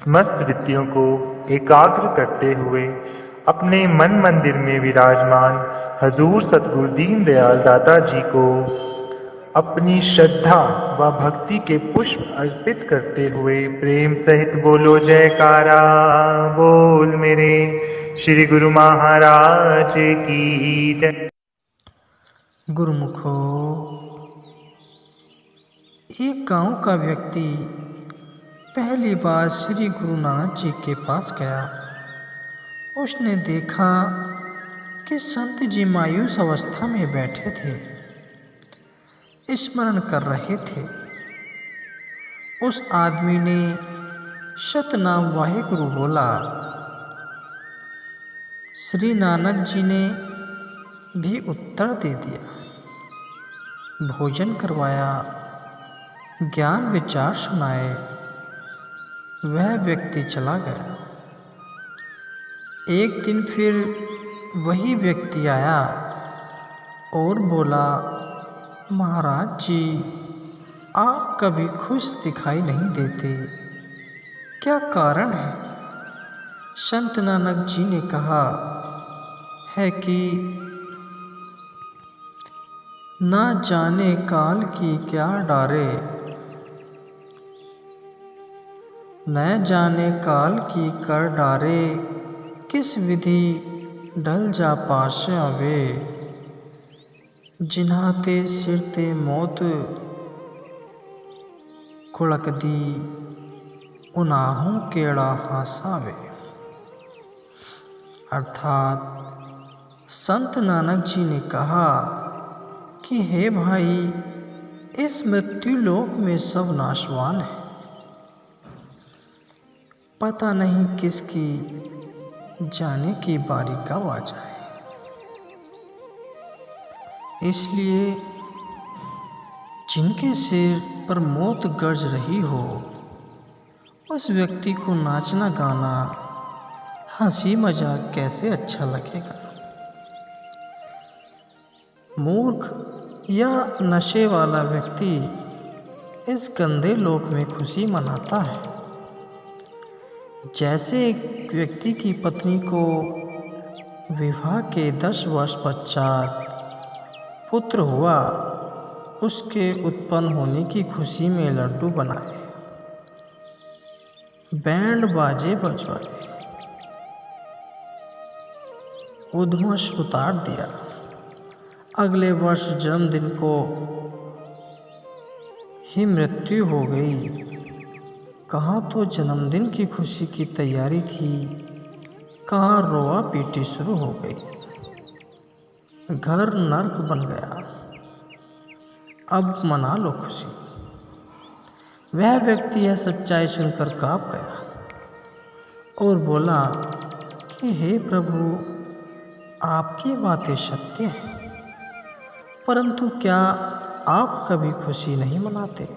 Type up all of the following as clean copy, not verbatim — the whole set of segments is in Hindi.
मस्त वृत्तियों को एकाग्र करते हुए अपने मन मंदिर में विराजमान हजूर सतगुरु दीनदयाल दादा जी को अपनी श्रद्धा व भक्ति के पुष्प अर्पित करते हुए प्रेम सहित बोलो जयकारा। बोल मेरे श्री गुरु महाराज की जय। गुरुमुखो, एक गांव का व्यक्ति पहली बार श्री गुरु नानक जी के पास गया। उसने देखा कि संत जी मायूस अवस्था में बैठे थे, स्मरण कर रहे थे। उस आदमी ने सतनाम वाहेगुरु बोला। श्री नानक जी ने भी उत्तर दे दिया, भोजन करवाया, ज्ञान विचार सुनाए। वह व्यक्ति चला गया। एक दिन फिर वही व्यक्ति आया और बोला, महाराज जी, आप कभी खुश दिखाई नहीं देते, क्या कारण है? संत नानक जी ने कहा है कि ना जाने काल की क्या डारे, न जाने काल की कर डारे, किस विधि ढल जा पास आवे, जिन्हाते सिर ते मौत कुड़क दी, उनाहू केड़ा हासावे। अर्थात संत नानक जी ने कहा कि हे भाई, इस मृत्यु लोक में सब नाशवान है, पता नहीं किसकी जाने की बारी कब आ जाए। इसलिए जिनके सिर पर मौत गरज रही हो, उस व्यक्ति को नाचना गाना, हंसी मजाक कैसे अच्छा लगेगा। मूर्ख या नशे वाला व्यक्ति इस गंदे लोक में खुशी मनाता है। जैसे एक व्यक्ति की पत्नी को विवाह के 10 वर्ष पश्चात पुत्र हुआ, उसके उत्पन्न होने की खुशी में लड्डू बनाए, बैंड बाजे बजवाए, उद्घोष उतार दिया। अगले वर्ष जन्मदिन को ही मृत्यु हो गई। कहाँ तो जन्मदिन की खुशी की तैयारी थी, कहाँ रोआ पीटी शुरू हो गई। घर नर्क बन गया, अब मना लो खुशी। वह व्यक्ति यह सच्चाई सुनकर काँप गया और बोला कि हे प्रभु, आपकी बातें सत्य हैं, परंतु क्या आप कभी खुशी नहीं मनाते?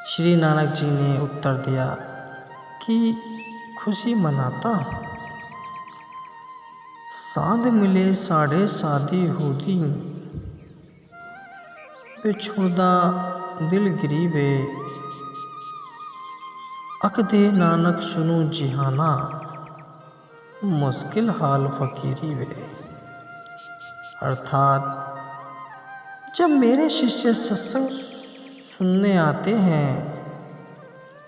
श्री नानक जी ने उत्तर दिया कि खुशी मनाता हूँ। साध मिले साढ़े साधी हुदी, बिछुड़दा दिल गरीबे, अकदे नानक सुनु जिहाना, मुश्किल हाल फकीरी वे। अर्थात जब मेरे शिष्य सत्संग सुनने आते हैं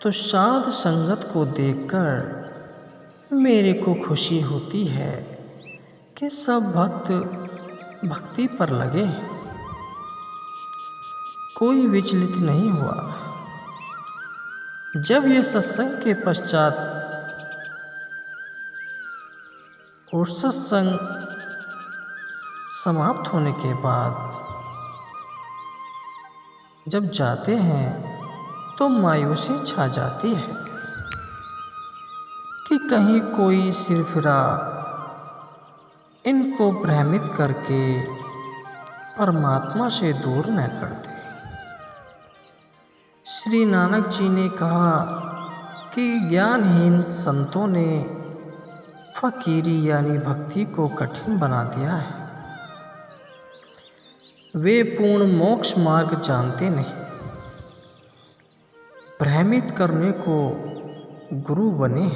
तो साध संगत को देखकर मेरे को खुशी होती है कि सब भक्त भक्ति पर लगे, कोई विचलित नहीं हुआ। जब ये सत्संग के पश्चात और सत्संग समाप्त होने के बाद जब जाते हैं तो मायूसी छा जाती है कि कहीं कोई सिरफिरा इनको भ्रमित करके परमात्मा से दूर न कर दे। श्री नानक जी ने कहा कि ज्ञानहीन संतों ने फकीरी यानी भक्ति को कठिन बना दिया है। वे पूर्ण मोक्ष मार्ग जानते नहीं। भ्रमित करने को गुरु बने,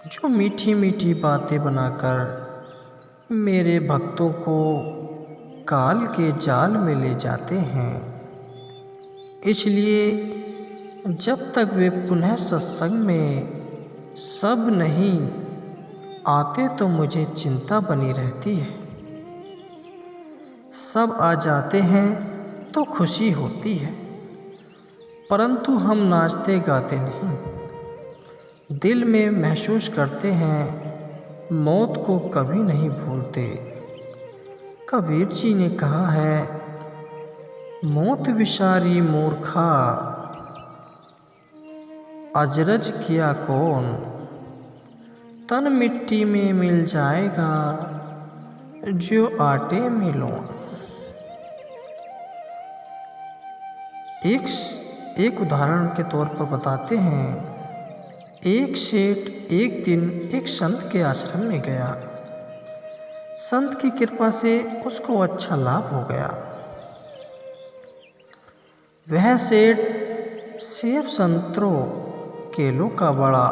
जो मीठी मीठी बातें बनाकर मेरे भक्तों को काल के जाल में ले जाते हैं। इसलिए जब तक वे पुनः सत्संग में सब नहीं आते तो मुझे चिंता बनी रहती है। सब आ जाते हैं तो खुशी होती है, परंतु हम नाचते गाते नहीं। दिल में महसूस करते हैं, मौत को कभी नहीं भूलते। कबीर जी ने कहा है, मौत विसारी मूर्खा, अजरज किया कौन, तन मिट्टी में मिल जाएगा जो आटे में लौन। एक उदाहरण के तौर पर बताते हैं, एक सेठ एक दिन एक संत के आश्रम में गया। संत की कृपा से उसको अच्छा लाभ हो गया। वह सेठ सेब संतरों केलों का बड़ा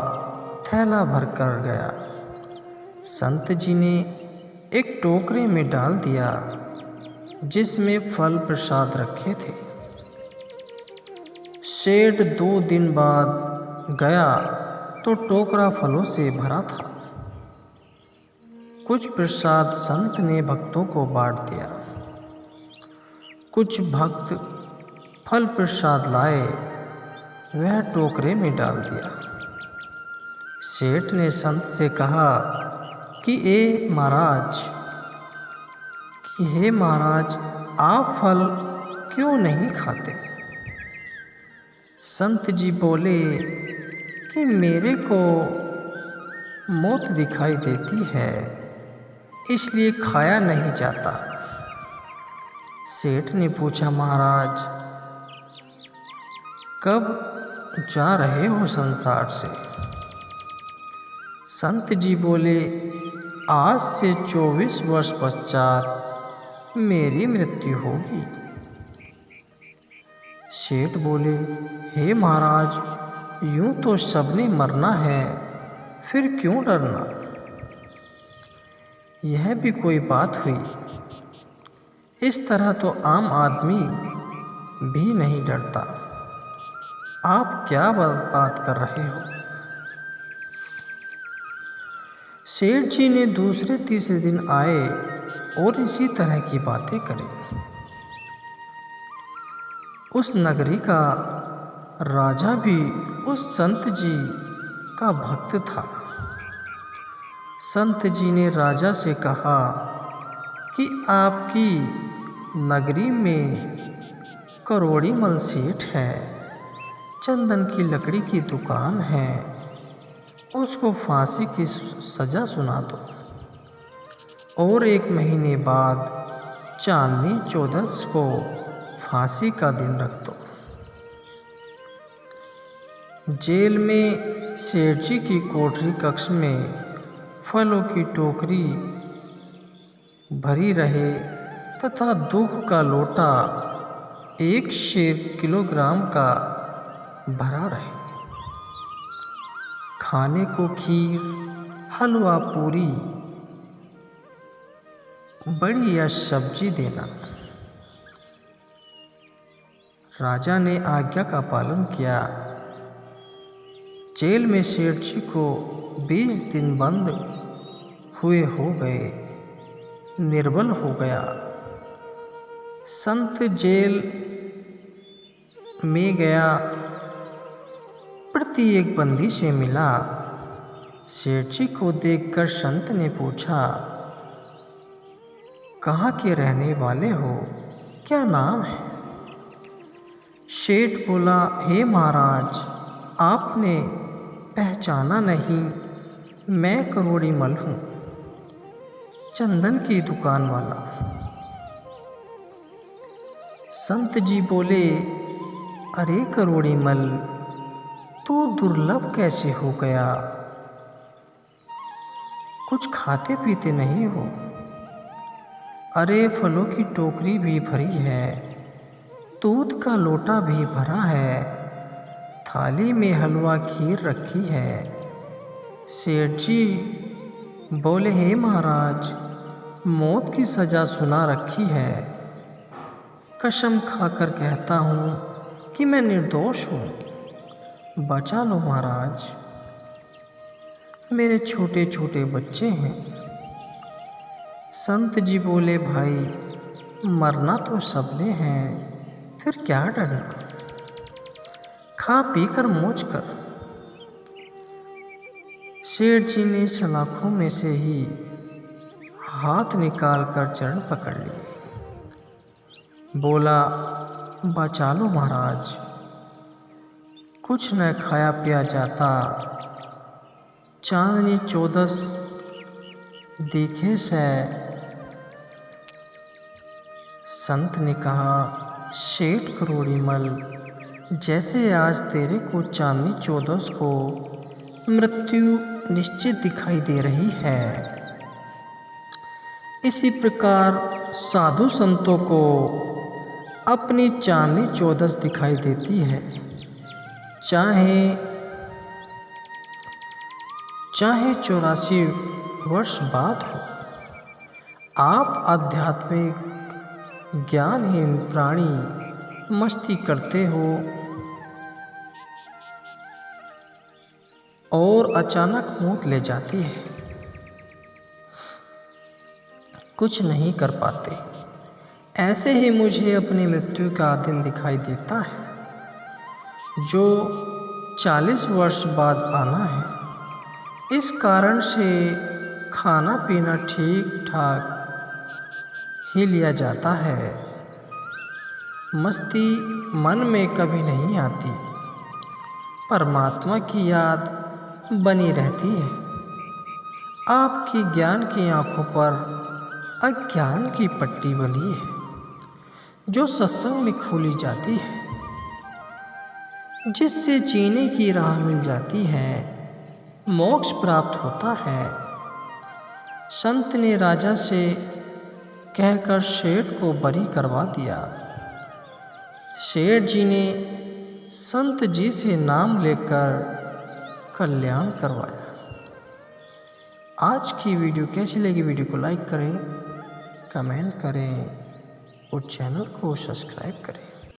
थैला भर कर गया। संत जी ने एक टोकरे में डाल दिया जिसमें फल प्रसाद रखे थे। सेठ 2 दिन बाद गया तो टोकरा फलों से भरा था। कुछ प्रसाद संत ने भक्तों को बांट दिया। कुछ भक्त फल प्रसाद लाए, वह टोकरे में डाल दिया। सेठ ने संत से कहा कि हे महाराज, आप फल क्यों नहीं खाते? संत जी बोले कि मेरे को मौत दिखाई देती है, इसलिए खाया नहीं जाता। सेठ ने पूछा, महाराज कब जा रहे हो संसार से? संत जी बोले, आज से 24 वर्ष पश्चात मेरी मृत्यु होगी। सेठ बोले, हे महाराज, यूं तो सबने मरना है, फिर क्यों डरना? यह भी कोई बात हुई। इस तरह तो आम आदमी भी नहीं डरता। आप क्या बात कर रहे हो? सेठ जी ने दूसरे तीसरे दिन आए और इसी तरह की बातें करी। उस नगरी का राजा भी उस संत जी का भक्त था। संत जी ने राजा से कहा कि आपकी नगरी में करोड़ीमल सेठ है, चंदन की लकड़ी की दुकान है, उसको फांसी की सज़ा सुना दो और 1 महीने बाद चांदनी 14 को फांसी का दिन रख दो। जेल में सेठ जी की कोठरी कक्ष में फलों की टोकरी भरी रहे तथा दूध का लोटा 100 किलोग्राम का भरा रहे। खाने को खीर, हलवा, पूरी, बड़ी या सब्जी देना। राजा ने आज्ञा का पालन किया। जेल में सेठ जी को 20 दिन बंद हुए हो गए, निर्बल हो गया। संत जेल में गया, प्रत्येक बंदी से मिला। सेठ जी को देखकर संत ने पूछा, कहाँ के रहने वाले हो, क्या नाम है? सेठ बोला, हे महाराज, आपने पहचाना नहीं, मैं करोड़ीमल हूँ, चंदन की दुकान वाला। संत जी बोले, अरे करोड़ीमल, तू दुर्लभ कैसे हो गया? कुछ खाते पीते नहीं हो? अरे फलों की टोकरी भी भरी है, दूध का लोटा भी भरा है, थाली में हलवा खीर रखी है। सेठ जी बोले, हे महाराज, मौत की सज़ा सुना रखी है। कसम खाकर कहता हूँ कि मैं निर्दोष हूँ, बचा लो महाराज। मेरे छोटे छोटे बच्चे हैं। संत जी बोले, भाई मरना तो सबने है, फिर क्या डरना, खा पी कर मौज कर। सेठ जी ने सलाखों में से ही हाथ निकालकर चरण पकड़ लिए। बोला, बचा लो महाराज, कुछ न खाया पिया जाता, चांदनी 14 दिखे से। संत ने कहा, शेठ करोड़ीमल, जैसे आज तेरे को चांदनी 14 को मृत्यु निश्चित दिखाई दे रही है, इसी प्रकार साधु संतों को अपनी चांदनी 14 दिखाई देती है। चाहे 84 वर्ष बाद हो। आप आध्यात्मिक ज्ञानहीन प्राणी मस्ती करते हो और अचानक मौत ले जाती है, कुछ नहीं कर पाते। ऐसे ही मुझे अपनी मृत्यु का दिन दिखाई देता है, जो 40 वर्ष बाद आना है। इस कारण से खाना पीना ठीक ठाक ही लिया जाता है। मस्ती मन में कभी नहीं आती, परमात्मा की याद बनी रहती है। आपकी ज्ञान की आंखों पर अज्ञान की पट्टी बंधी है, जो सत्संग में खोली जाती है, जिससे जीने की राह मिल जाती है, मोक्ष प्राप्त होता है। संत ने राजा से कहकर सेठ को बरी करवा दिया। सेठ जी ने संत जी से नाम लेकर कल्याण करवाया। आज की वीडियो कैसी लगी? वीडियो को लाइक करें, कमेंट करें और चैनल को सब्सक्राइब करें।